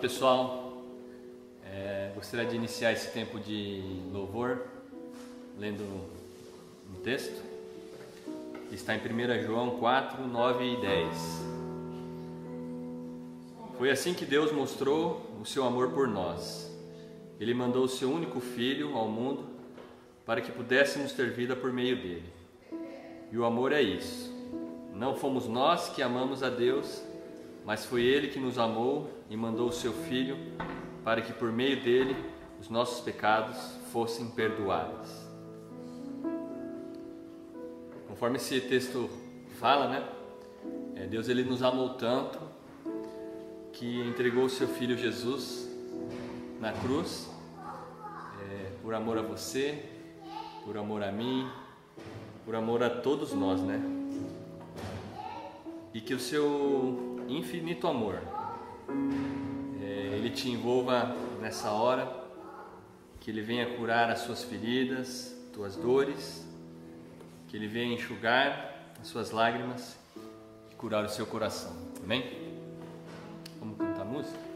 pessoal, gostaria de iniciar esse tempo de louvor lendo um texto que está em 1 João 4, 9 e 10. Foi assim que Deus mostrou o seu amor por nós. Ele mandou o seu único Filho ao mundo para que pudéssemos ter vida por meio dele. E o amor é isso. Não fomos nós que amamos a Deus, mas foi Ele que nos amou e mandou o seu Filho para que por meio dele os nossos pecados fossem perdoados. Conforme esse texto fala, Deus ele nos amou tanto que entregou o seu Filho Jesus na cruz, por amor a você, por amor a mim, por amor a todos nós, E que o seu infinito amor, ele te envolva nessa hora, que ele venha curar as suas feridas, tuas dores, que ele venha enxugar as suas lágrimas e curar o seu coração. Amém? Vamos cantar a música?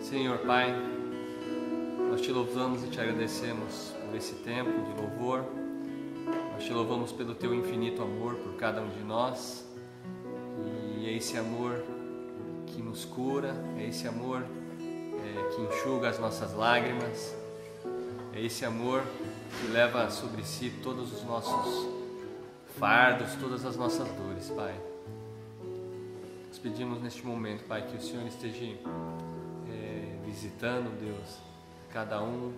Senhor Pai, nós te louvamos e te agradecemos por esse tempo de louvor. Nós te louvamos pelo teu infinito amor por cada um de nós, e é esse amor que nos cura, é esse amor que enxuga as nossas lágrimas, é esse amor que leva sobre si todos os nossos fardos, todas as nossas dores, Pai. Nós pedimos neste momento, Pai, que o Senhor esteja visitando, Deus, cada um,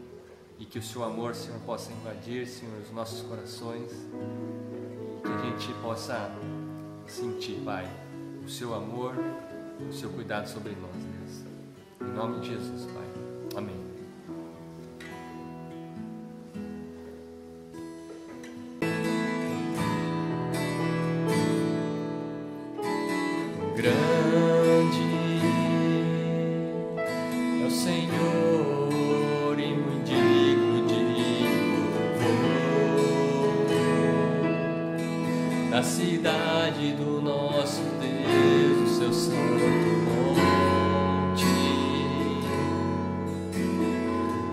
e que o seu amor, Senhor, possa invadir, Senhor, os nossos corações, e que a gente possa sentir, Pai, o seu amor o seu cuidado sobre nós, Deus. Em nome de Jesus, Pai. Amém. Grande é o Senhor e muito digno de louvor. Na cidade do nosso Deus, o seu santo monte,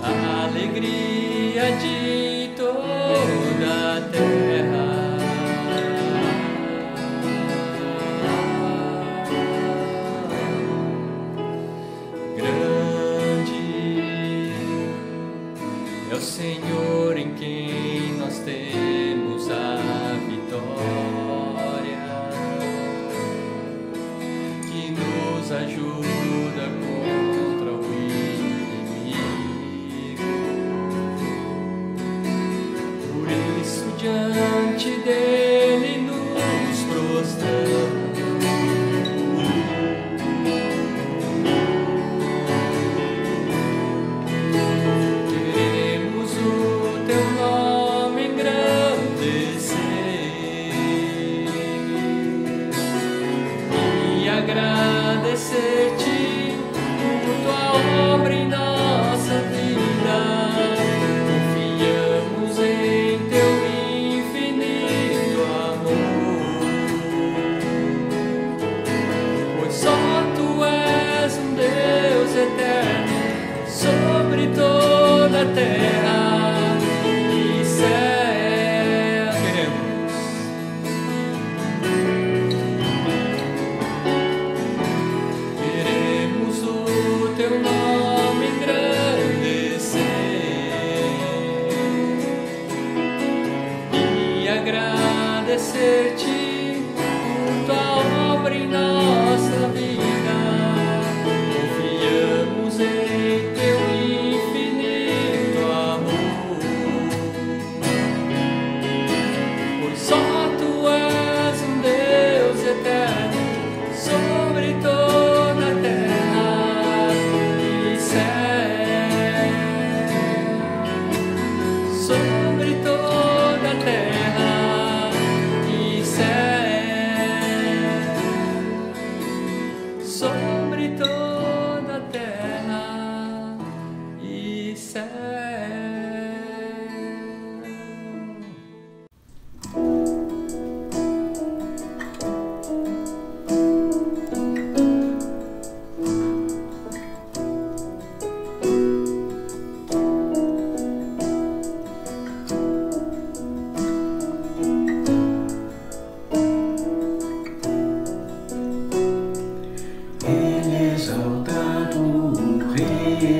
a alegria de toda a terra. É o Senhor em quem nós temos a vitória, que nos ajuda contra o inimigo. Por isso, diante dele nos prostramos. Agradecer-te por tua obra em nossa vida, confiamos em teu infinito amor, pois só tu és um Deus eterno sobre toda a terra e céu. Teu nome engrandecer e agradecer-te por tua obra em nossa vida, confiamos em teu infinito amor, pois só tu és um Deus eterno sobre toda a terra. Sobre toda a terra e céu, sobre toda a terra e céu.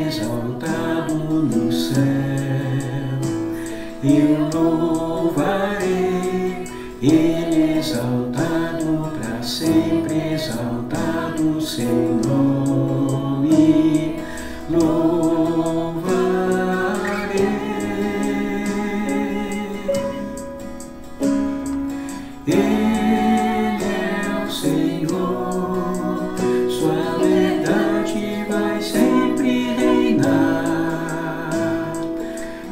Exaltado no céu, eu louvarei, Ele exaltado para sempre, exaltado seu nome, louvarei. Ele é o Senhor, sua verdade vai sempre reinar.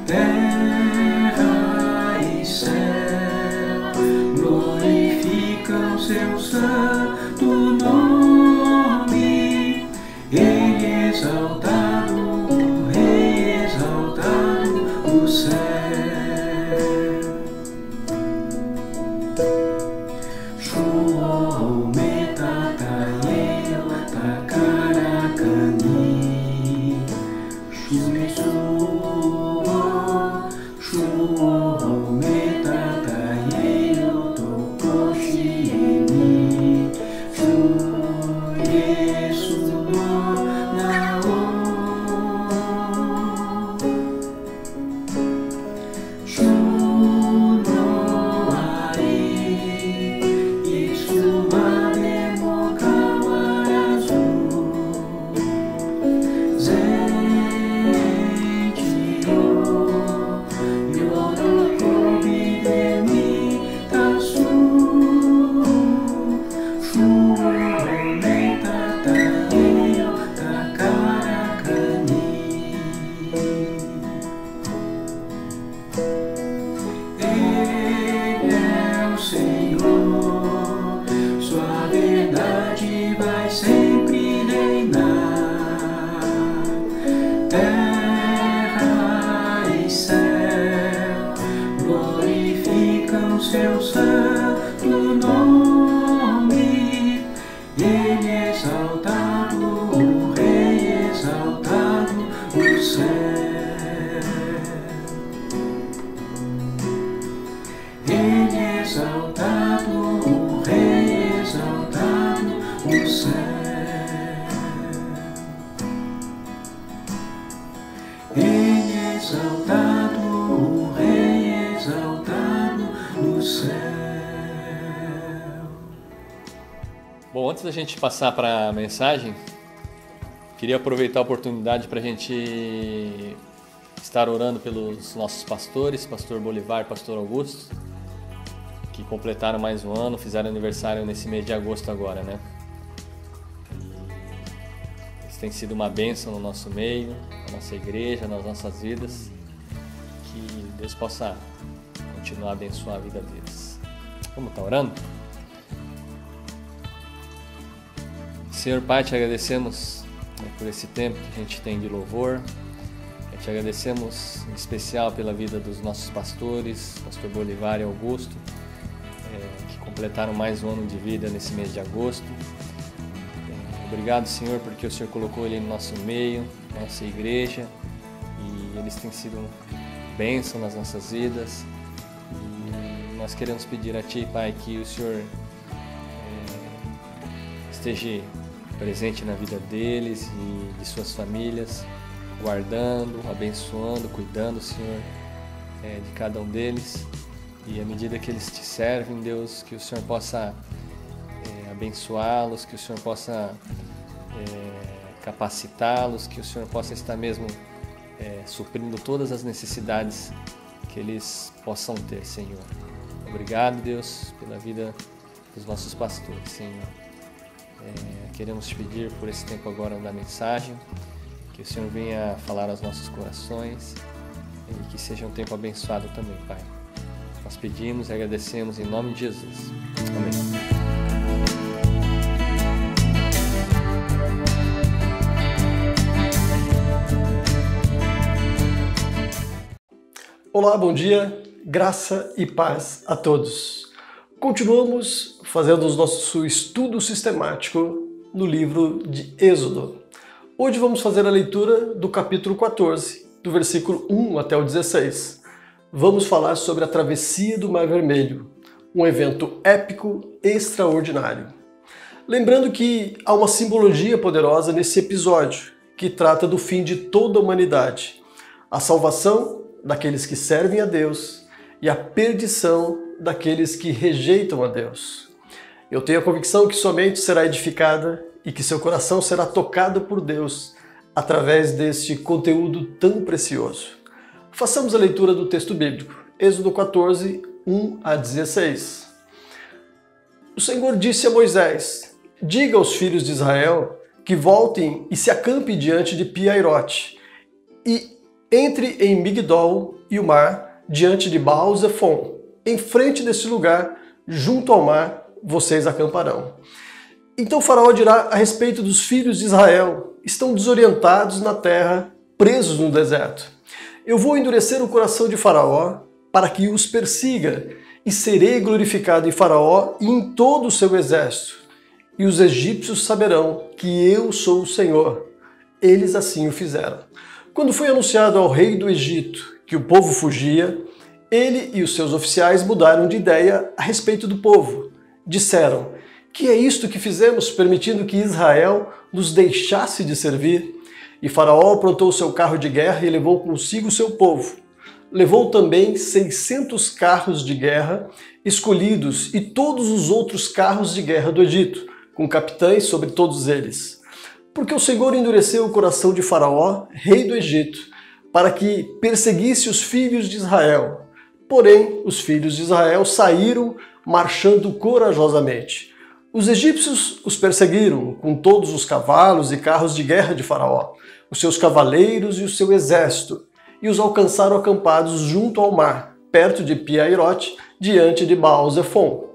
Terra e céu glorificam seu santo nome. Ele é exaltado, o Rei exaltado no céu. glorificam seu santo nome. Ele é exaltado, o Rei exaltado no céu. Ele é exaltado, o Rei exaltado no céu. Ele é exaltado, o Rei exaltado no céu. Bom, antes da gente passar para a mensagem, queria aproveitar a oportunidade para a gente estar orando pelos nossos pastores, Pastor Bolivar e Pastor Augusto, que completaram mais um ano, fizeram aniversário nesse mês de agosto agora, né? Eles têm sido uma bênção no nosso meio, na nossa igreja, nas nossas vidas. Que Deus possa continuar a abençoar a vida deles. Vamos estar orando? Senhor Pai, te agradecemos por esse tempo que a gente tem de louvor. Te agradecemos em especial pela vida dos nossos pastores, Pastor Bolivar e Augusto, que completaram mais um ano de vida nesse mês de agosto. Obrigado, Senhor, porque o Senhor colocou ele no nosso meio, na nossa igreja, e eles têm sido bênção nas nossas vidas. E nós queremos pedir a Ti, Pai, que o Senhor esteja presente na vida deles e de suas famílias, guardando, abençoando, cuidando, Senhor, de cada um deles. E à medida que eles Te servem, Deus, que o Senhor possa abençoá-los, que o Senhor possa capacitá-los, que o Senhor possa estar mesmo suprindo todas as necessidades que eles possam ter, Senhor. Obrigado, Deus, pela vida dos nossos pastores, Senhor. Queremos Te pedir por esse tempo agora da mensagem, que o Senhor venha falar aos nossos corações e que seja um tempo abençoado também, Pai. Nós pedimos e agradecemos em nome de Jesus. Amém. Olá, bom dia, graça e paz a todos. Continuamos fazendo o nosso estudo sistemático no livro de Êxodo. Hoje vamos fazer a leitura do capítulo 14, do versículo 1 até o 16. Vamos falar sobre a travessia do Mar Vermelho, um evento épico extraordinário. Lembrando que há uma simbologia poderosa nesse episódio, que trata do fim de toda a humanidade, a salvação daqueles que servem a Deus e a perdição daqueles que rejeitam a Deus. Eu tenho a convicção que sua mente será edificada e que seu coração será tocado por Deus através deste conteúdo tão precioso. Façamos a leitura do texto bíblico, Êxodo 14, 1 a 16. O Senhor disse a Moisés: diga aos filhos de Israel que voltem e se acampem diante de Pi-Hairote, e entre em Migdol e o mar, diante de Baal-Zephon. Em frente desse lugar, junto ao mar, vocês acamparão. Então Faraó dirá a respeito dos filhos de Israel: estão desorientados na terra, presos no deserto. Eu vou endurecer o coração de Faraó para que os persiga, e serei glorificado em Faraó e em todo o seu exército. E os egípcios saberão que eu sou o Senhor. Eles assim o fizeram. Quando foi anunciado ao rei do Egito que o povo fugia, ele e os seus oficiais mudaram de ideia a respeito do povo. Disseram: que é isto que fizemos, permitindo que Israel nos deixasse de servir? E Faraó aprontou seu carro de guerra e levou consigo seu povo. Levou também 600 carros de guerra escolhidos e todos os outros carros de guerra do Egito, com capitães sobre todos eles. Porque o Senhor endureceu o coração de Faraó, rei do Egito, para que perseguisse os filhos de Israel. Porém, os filhos de Israel saíram marchando corajosamente. Os egípcios os perseguiram com todos os cavalos e carros de guerra de Faraó, os seus cavaleiros e o seu exército, e os alcançaram acampados junto ao mar, perto de Pi-Hairote, diante de Baal-Zephon.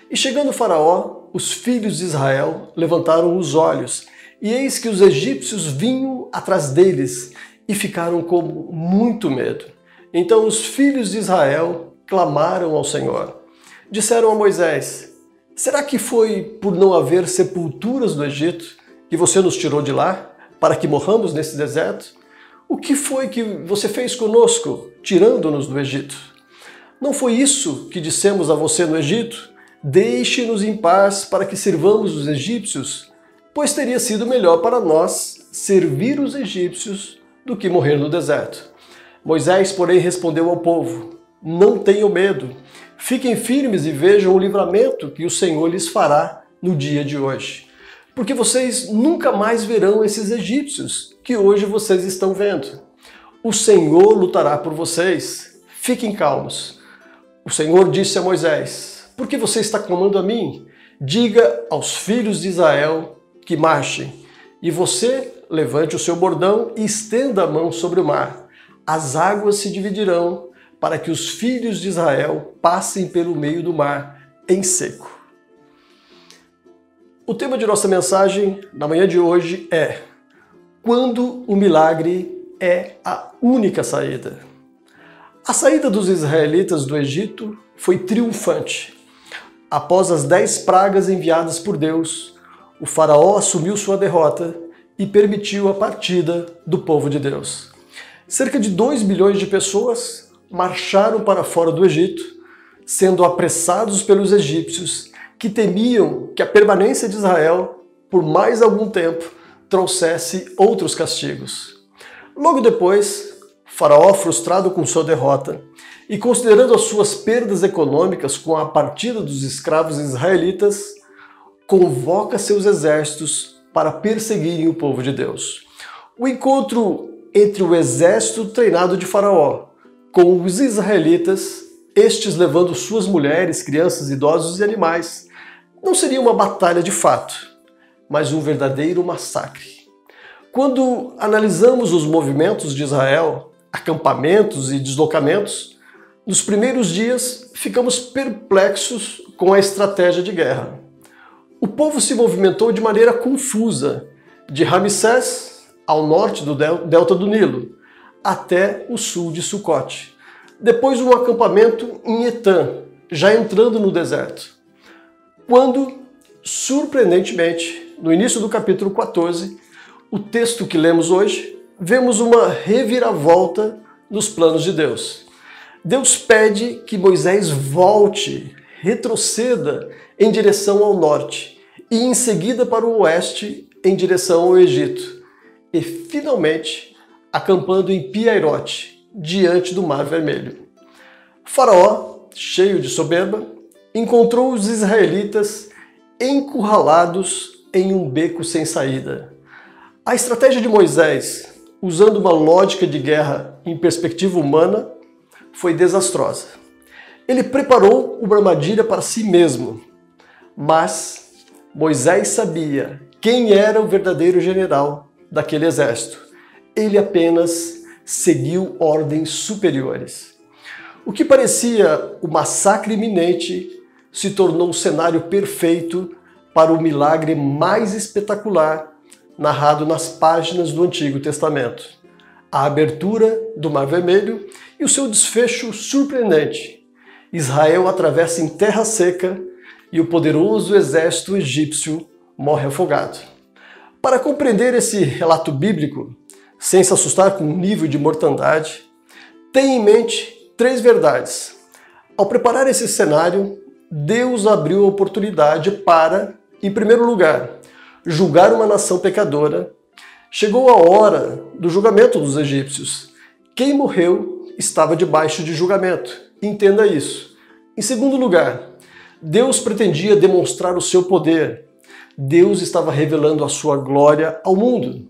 E chegando Faraó, os filhos de Israel levantaram os olhos, e eis que os egípcios vinham atrás deles, e ficaram com muito medo. Então os filhos de Israel clamaram ao Senhor. Disseram a Moisés: será que foi por não haver sepulturas no Egito que você nos tirou de lá, para que morramos nesse deserto? O que foi que você fez conosco, tirando-nos do Egito? Não foi isso que dissemos a você no Egito? Deixe-nos em paz para que sirvamos os egípcios, pois teria sido melhor para nós servir os egípcios do que morrer no deserto. Moisés, porém, respondeu ao povo: não tenham medo, fiquem firmes e vejam o livramento que o Senhor lhes fará no dia de hoje. Porque vocês nunca mais verão esses egípcios que hoje vocês estão vendo. O Senhor lutará por vocês, fiquem calmos. O Senhor disse a Moisés: por que você está clamando a mim? Diga aos filhos de Israel que marchem, e você levante o seu bordão e estenda a mão sobre o mar. As águas se dividirão para que os filhos de Israel passem pelo meio do mar em seco. O tema de nossa mensagem na manhã de hoje é: quando o milagre é a única saída. A saída dos israelitas do Egito foi triunfante. Após as 10 pragas enviadas por Deus, o faraó assumiu sua derrota e permitiu a partida do povo de Deus. Cerca de 2 bilhões de pessoas marcharam para fora do Egito, sendo apressados pelos egípcios, que temiam que a permanência de Israel por mais algum tempo trouxesse outros castigos. Logo depois, Faraó, frustrado com sua derrota e considerando as suas perdas econômicas com a partida dos escravos israelitas, convoca seus exércitos para perseguirem o povo de Deus. O encontro entre o exército treinado de Faraó com os israelitas, estes levando suas mulheres, crianças, idosos e animais, não seria uma batalha de fato, mas um verdadeiro massacre. Quando analisamos os movimentos de Israel, acampamentos e deslocamentos, nos primeiros dias ficamos perplexos com a estratégia de guerra. O povo se movimentou de maneira confusa, de Ramsés ao norte do delta do Nilo, até o sul de Sucote. Depois um acampamento em Etã, já entrando no deserto. Quando, surpreendentemente, no início do capítulo 14, o texto que lemos hoje, vemos uma reviravolta nos planos de Deus. Deus pede que Moisés volte, retroceda em direção ao norte e em seguida para o oeste em direção ao Egito e finalmente acampando em Pi-Hahirote, diante do Mar Vermelho. Faraó, cheio de soberba, encontrou os israelitas encurralados em um beco sem saída. A estratégia de Moisés, usando uma lógica de guerra em perspectiva humana, foi desastrosa. Ele preparou uma armadilha para si mesmo, mas Moisés sabia quem era o verdadeiro general daquele exército. Ele apenas seguiu ordens superiores. O que parecia o massacre iminente se tornou o cenário perfeito para o milagre mais espetacular narrado nas páginas do Antigo Testamento: a abertura do Mar Vermelho e o seu desfecho surpreendente. Israel atravessa em terra seca e o poderoso exército egípcio morre afogado. Para compreender esse relato bíblico, sem se assustar com o nível de mortandade, tenha em mente 3 verdades. Ao preparar esse cenário, Deus abriu a oportunidade para, em primeiro lugar, julgar uma nação pecadora. Chegou a hora do julgamento dos egípcios. Quem morreu estava debaixo de julgamento. Entenda isso. Em segundo lugar, Deus pretendia demonstrar o seu poder. Deus estava revelando a sua glória ao mundo.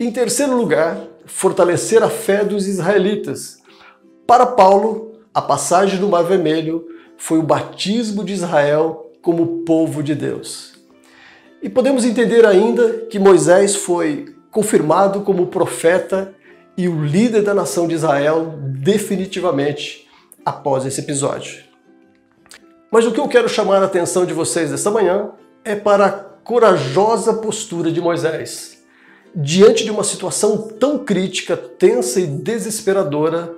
Em terceiro lugar, fortalecer a fé dos israelitas. Para Paulo, a passagem do Mar Vermelho foi o batismo de Israel como povo de Deus. E podemos entender ainda que Moisés foi confirmado como profeta e o líder da nação de Israel definitivamente após esse episódio. Mas o que eu quero chamar a atenção de vocês essa manhã é para a corajosa postura de Moisés. Diante de uma situação tão crítica, tensa e desesperadora,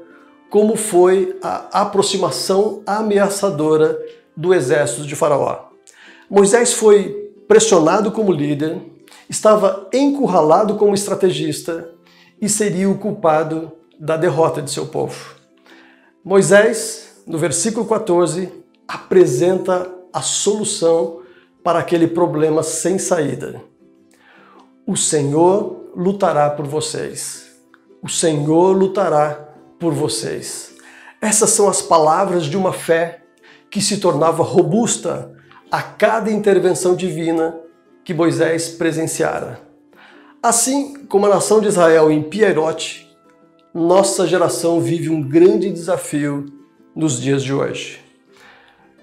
como foi a aproximação ameaçadora do exército de Faraó. Moisés foi pressionado como líder, estava encurralado como estrategista e seria o culpado da derrota de seu povo. Moisés, no versículo 14, apresenta a solução para aquele problema sem saída. O Senhor lutará por vocês. O Senhor lutará por vocês. Essas são as palavras de uma fé que se tornava robusta a cada intervenção divina que Moisés presenciara. Assim como a nação de Israel em Piairote, nossa geração vive um grande desafio nos dias de hoje.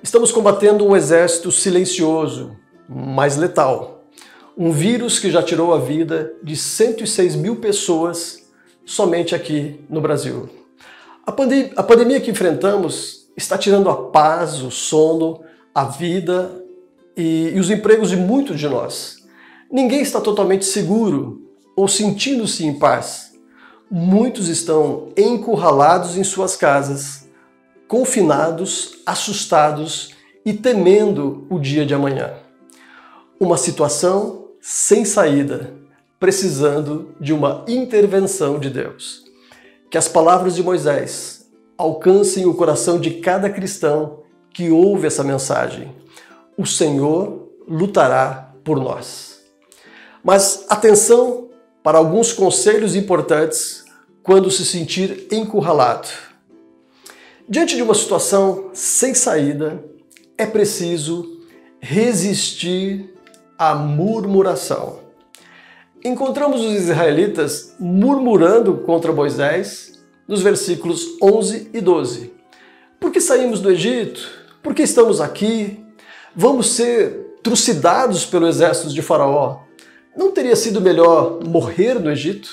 Estamos combatendo um exército silencioso, mas letal. Um vírus que já tirou a vida de 106 mil pessoas somente aqui no Brasil. A pandemia que enfrentamos está tirando a paz, o sono, a vida e os empregos de muitos de nós. Ninguém está totalmente seguro ou sentindo-se em paz. Muitos estão encurralados em suas casas, confinados, assustados e temendo o dia de amanhã. Uma situação sem saída, precisando de uma intervenção de Deus. Que as palavras de Moisés alcancem o coração de cada cristão que ouve essa mensagem. O Senhor lutará por nós. Mas atenção para alguns conselhos importantes quando se sentir encurralado. Diante de uma situação sem saída, é preciso resistir à murmuração. Encontramos os israelitas murmurando contra Moisés nos versículos 11 e 12. Por que saímos do Egito? Por que estamos aqui? Vamos ser trucidados pelo exército de Faraó. Não teria sido melhor morrer no Egito?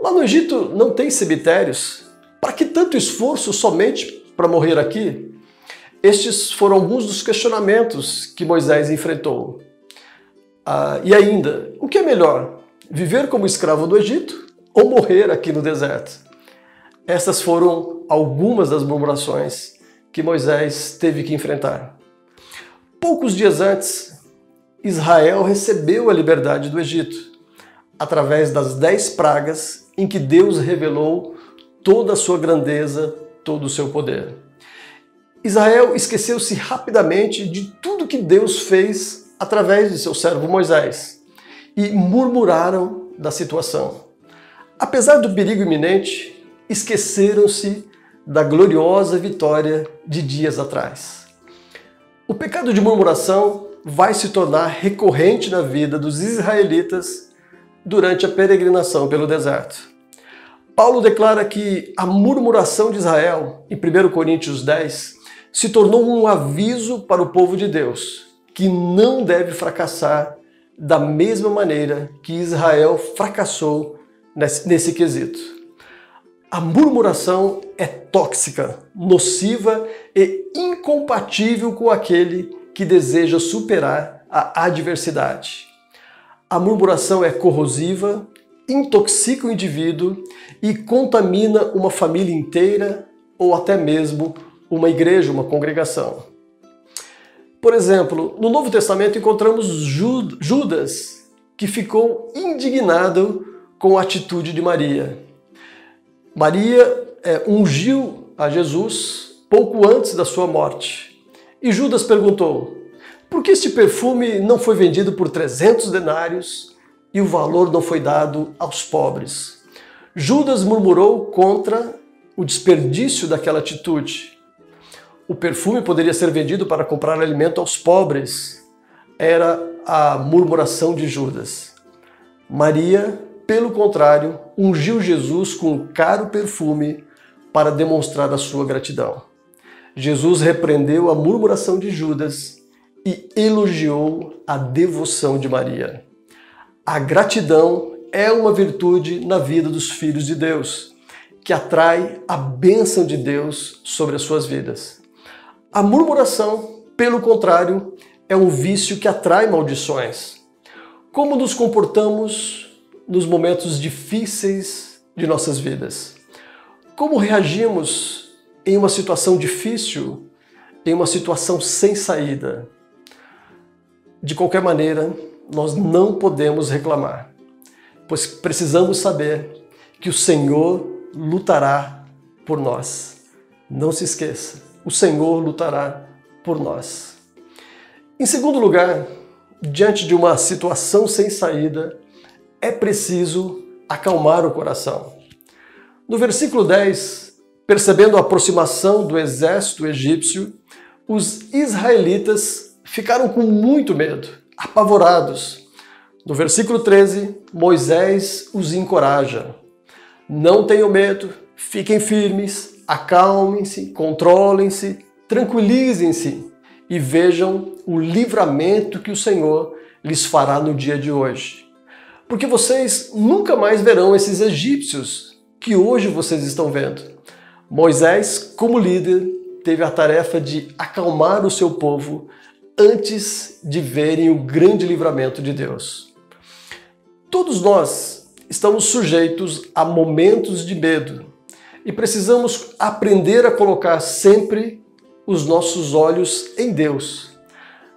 Lá no Egito não tem cemitérios. Para que tanto esforço somente para morrer aqui? Estes foram alguns dos questionamentos que Moisés enfrentou. E ainda, o que é melhor? Viver como escravo do Egito ou morrer aqui no deserto? Essas foram algumas das murmurações que Moisés teve que enfrentar. Poucos dias antes, Israel recebeu a liberdade do Egito, através das 10 pragas em que Deus revelou toda a sua grandeza, todo o seu poder. Israel esqueceu-se rapidamente de tudo que Deus fez através de seu servo Moisés e murmuraram da situação. Apesar do perigo iminente, esqueceram-se da gloriosa vitória de dias atrás. O pecado de murmuração vai se tornar recorrente na vida dos israelitas durante a peregrinação pelo deserto. Paulo declara que a murmuração de Israel, em 1 Coríntios 10, se tornou um aviso para o povo de Deus, que não deve fracassar da mesma maneira que Israel fracassou nesse quesito. A murmuração é tóxica, nociva e incompatível com aquele que deseja superar a adversidade. A murmuração é corrosiva, intoxica o indivíduo e contamina uma família inteira ou até mesmo uma igreja, uma congregação. Por exemplo, no Novo Testamento encontramos Judas, que ficou indignado com a atitude de Maria. Maria ungiu a Jesus pouco antes da sua morte. E Judas perguntou: por que este perfume não foi vendido por 300 denários e o valor não foi dado aos pobres? Judas murmurou contra o desperdício daquela atitude. O perfume poderia ser vendido para comprar alimento aos pobres. Era a murmuração de Judas. Maria, pelo contrário, ungiu Jesus com um caro perfume para demonstrar a sua gratidão. Jesus repreendeu a murmuração de Judas e elogiou a devoção de Maria. A gratidão é uma virtude na vida dos filhos de Deus, que atrai a bênção de Deus sobre as suas vidas. A murmuração, pelo contrário, é um vício que atrai maldições. Como nos comportamos nos momentos difíceis de nossas vidas? Como reagimos em uma situação difícil, em uma situação sem saída? De qualquer maneira, nós não podemos reclamar, pois precisamos saber que o Senhor lutará por nós. Não se esqueça, o Senhor lutará por nós. Em segundo lugar, diante de uma situação sem saída, é preciso acalmar o coração. No versículo 10, percebendo a aproximação do exército egípcio, os israelitas ficaram com muito medo, apavorados. No versículo 13, Moisés os encoraja. Não tenham medo, fiquem firmes, acalmem-se, controlem-se, tranquilizem-se e vejam o livramento que o Senhor lhes fará no dia de hoje. Porque vocês nunca mais verão esses egípcios que hoje vocês estão vendo. Moisés, como líder, teve a tarefa de acalmar o seu povo antes de verem o grande livramento de Deus. Todos nós estamos sujeitos a momentos de medo e precisamos aprender a colocar sempre os nossos olhos em Deus.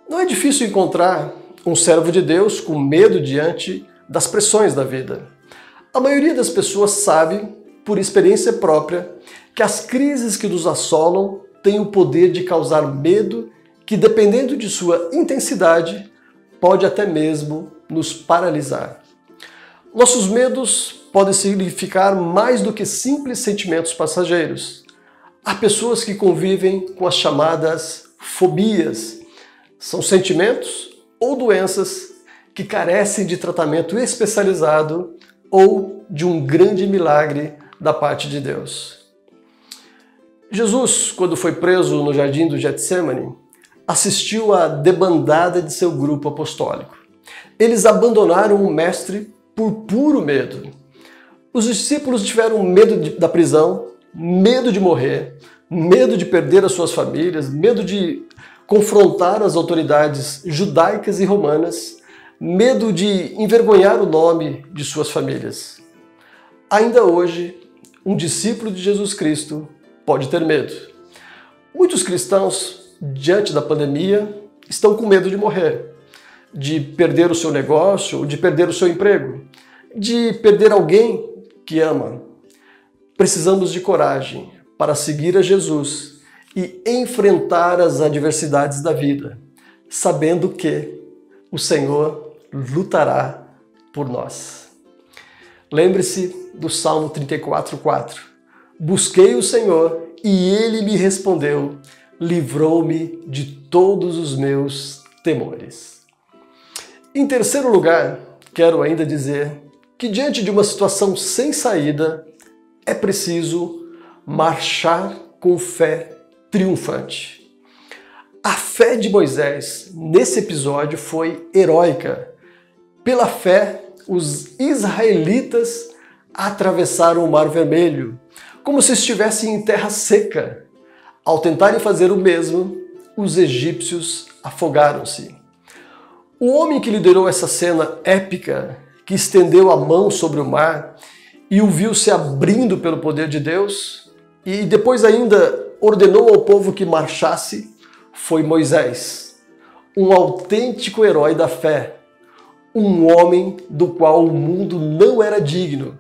Não é difícil encontrar um servo de Deus com medo diante das pressões da vida. A maioria das pessoas sabe, por experiência própria, que as crises que nos assolam têm o poder de causar medo que, dependendo de sua intensidade, pode até mesmo nos paralisar. Nossos medos podem significar mais do que simples sentimentos passageiros. Há pessoas que convivem com as chamadas fobias. São sentimentos ou doenças que carecem de tratamento especializado ou de um grande milagre da parte de Deus. Jesus, quando foi preso no jardim do Getsêmani, assistiu à debandada de seu grupo apostólico. Eles abandonaram o mestre por puro medo. Os discípulos tiveram medo da prisão, medo de morrer, medo de perder as suas famílias, medo de confrontar as autoridades judaicas e romanas, medo de envergonhar o nome de suas famílias. Ainda hoje, um discípulo de Jesus Cristo pode ter medo. Muitos cristãos, diante da pandemia, estão com medo de morrer, de perder o seu negócio, ou de perder o seu emprego, de perder alguém que ama. Precisamos de coragem para seguir a Jesus e enfrentar as adversidades da vida, sabendo que o Senhor lutará por nós. Lembre-se do Salmo 34:4. Busquei o Senhor e Ele me respondeu, livrou-me de todos os meus temores. Em terceiro lugar, quero ainda dizer que diante de uma situação sem saída, é preciso marchar com fé triunfante. A fé de Moisés nesse episódio foi heróica. Pela fé, os israelitas atravessaram o Mar Vermelho, como se estivessem em terra seca. Ao tentarem fazer o mesmo, os egípcios afogaram-se. O homem que liderou essa cena épica, que estendeu a mão sobre o mar e o viu se abrindo pelo poder de Deus, e depois ainda ordenou ao povo que marchasse, foi Moisés, um autêntico herói da fé, um homem do qual o mundo não era digno,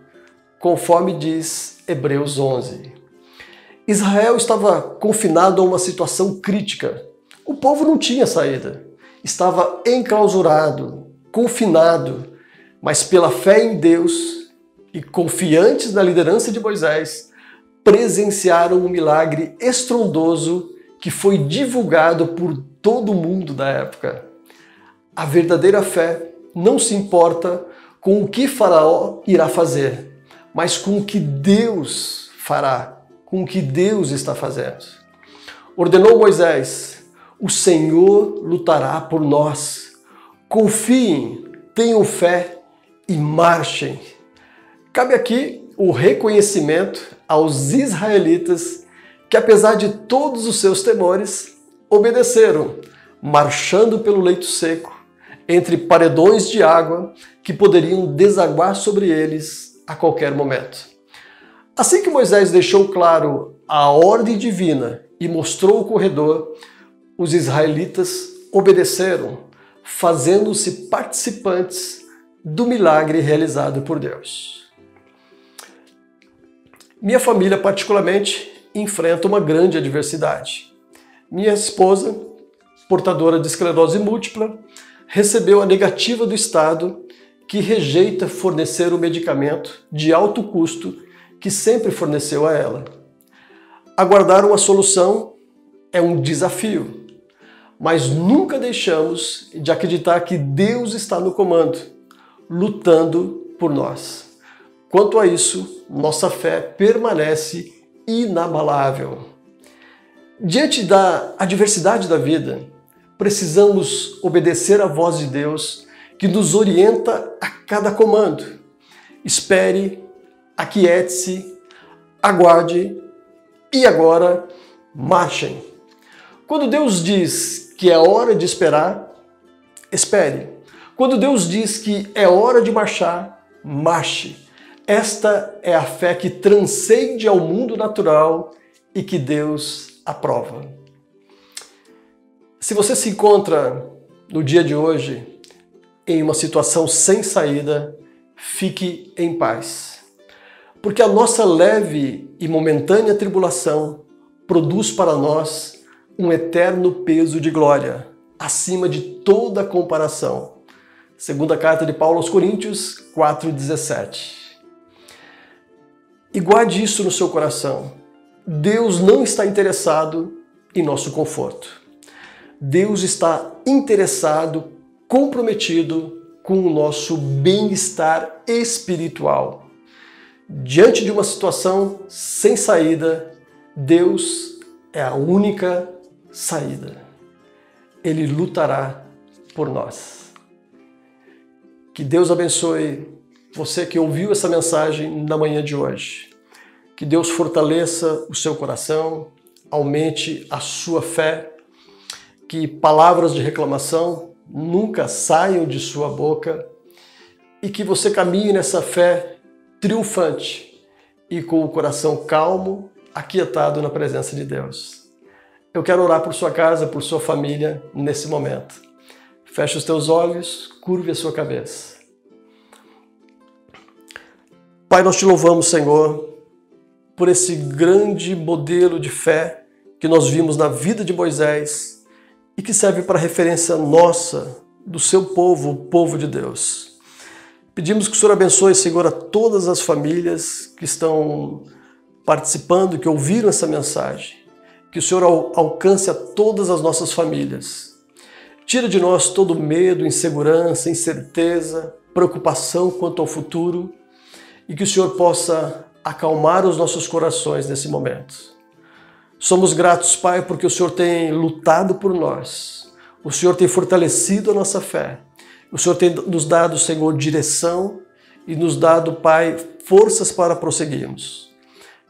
conforme diz Hebreus 11. Israel estava confinado a uma situação crítica. O povo não tinha saída. Estava enclausurado, confinado, mas pela fé em Deus e confiantes na liderança de Moisés, presenciaram um milagre estrondoso que foi divulgado por todo o mundo da época. A verdadeira fé não se importa com o que Faraó irá fazer, mas com o que Deus fará, com o que Deus está fazendo. Ordenou Moisés, o Senhor lutará por nós. Confiem, tenham fé e marchem. Cabe aqui o reconhecimento aos israelitas que, apesar de todos os seus temores, obedeceram, marchando pelo leito seco, entre paredões de água que poderiam desaguar sobre eles a qualquer momento. Assim que Moisés deixou claro a ordem divina e mostrou o corredor, os israelitas obedeceram, fazendo-se participantes do milagre realizado por Deus. Minha família, particularmente, enfrenta uma grande adversidade. Minha esposa, portadora de esclerose múltipla, recebeu a negativa do Estado, que rejeita fornecer o medicamento de alto custo que sempre forneceu a ela. Aguardar uma solução é um desafio, mas nunca deixamos de acreditar que Deus está no comando, lutando por nós. Quanto a isso, nossa fé permanece inabalável. Diante da adversidade da vida, precisamos obedecer à voz de Deus que nos orienta a cada comando. Espere, aquiete-se, aguarde e agora marchem. Quando Deus diz que é hora de esperar, espere. Quando Deus diz que é hora de marchar, marche. Esta é a fé que transcende ao mundo natural e que Deus aprova. Se você se encontra no dia de hoje em uma situação sem saída, fique em paz. Porque a nossa leve e momentânea tribulação produz para nós um eterno peso de glória, acima de toda comparação. Segunda carta de Paulo aos Coríntios 4,17. E guarde isso no seu coração. Deus não está interessado em nosso conforto. Deus está interessado, comprometido com o nosso bem-estar espiritual. Diante de uma situação sem saída, Deus é a única saída. Ele lutará por nós. Que Deus abençoe você que ouviu essa mensagem na manhã de hoje. Que Deus fortaleça o seu coração, aumente a sua fé, que palavras de reclamação nunca saiam de sua boca e que você caminhe nessa fé triunfante e com o coração calmo, aquietado na presença de Deus. Eu quero orar por sua casa, por sua família nesse momento. Feche os teus olhos, curve a sua cabeça. Pai, nós te louvamos, Senhor, por esse grande modelo de fé que nós vimos na vida de Moisés e que serve para referência nossa, do seu povo, o povo de Deus. Pedimos que o Senhor abençoe, Senhor, a todas as famílias que estão participando, que ouviram essa mensagem. Que o Senhor alcance a todas as nossas famílias. Tira de nós todo medo, insegurança, incerteza, preocupação quanto ao futuro e que o Senhor possa acalmar os nossos corações nesse momento. Somos gratos, Pai, porque o Senhor tem lutado por nós. O Senhor tem fortalecido a nossa fé. O Senhor tem nos dado, Senhor, direção e nos dado, Pai, forças para prosseguirmos.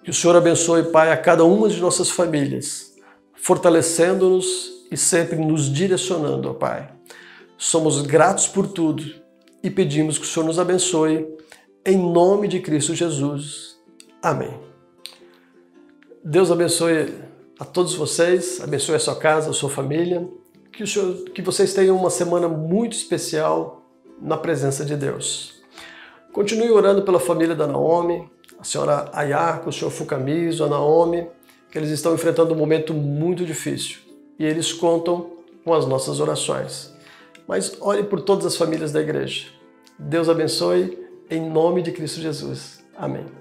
Que o Senhor abençoe, Pai, a cada uma de nossas famílias, fortalecendo-nos e sempre nos direcionando, ó Pai. Somos gratos por tudo e pedimos que o Senhor nos abençoe, em nome de Cristo Jesus. Amém. Deus abençoe a todos vocês, abençoe a sua casa, a sua família, que vocês tenham uma semana muito especial na presença de Deus. Continue orando pela família da Naomi, a senhora Ayako, o senhor Fukamizo, a Naomi, que eles estão enfrentando um momento muito difícil e eles contam com as nossas orações. Mas ore por todas as famílias da igreja. Deus abençoe, em nome de Cristo Jesus. Amém.